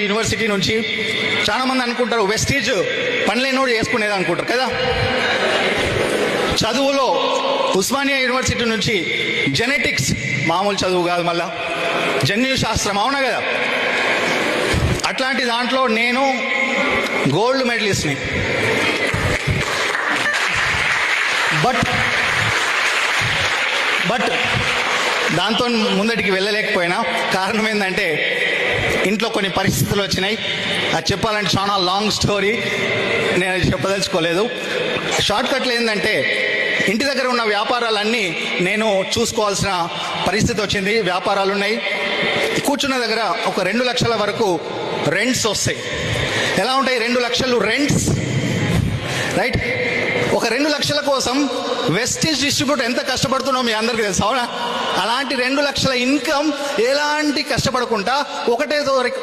University నుంచి చాలా మంది అనుకుంటారు వెస్టీజ్ పనిలేనోడు చేసుకునేది అనుకుంటారు కదా. చదువులో ఉస్మానియా యూనివర్సిటీ నుంచి జెనెటిక్స్ మామూలు చదువు కాదు, మళ్ళా జన్యు శాస్త్రం, అవునా కదా. అట్లాంటి దాంట్లో నేను గోల్డ్ మెడలిస్ట్ని. బట్ దాంతో ముందటికి వెళ్ళలేకపోయినా కారణం ఏంటంటే ఇంట్లో కొన్ని పరిస్థితులు వచ్చినాయి. అది చెప్పాలంటే చాలా లాంగ్ స్టోరీ, నేను చెప్పదలుచుకోలేదు. షార్ట్ కట్లు ఏంటంటే ఇంటి దగ్గర ఉన్న వ్యాపారాలన్నీ నేను చూసుకోవాల్సిన పరిస్థితి వచ్చింది. వ్యాపారాలు ఉన్నాయి, కూర్చున్న దగ్గర ఒక 2 లక్షల వరకు రెంట్స్ వస్తాయి. ఎలా ఉంటాయి 2 లక్షలు రెంట్స్, రైట్? ఒక 2 లక్షల కోసం వెస్టీజ్ డిస్ట్రిబ్యూటర్ ఎంత కష్టపడుతున్నావు మీ అందరికీ తెలుసు, అవునా? అలాంటి 2 లక్షల ఇన్కమ్ ఎలాంటి కష్టపడకుండా ఒకటో తారీఖు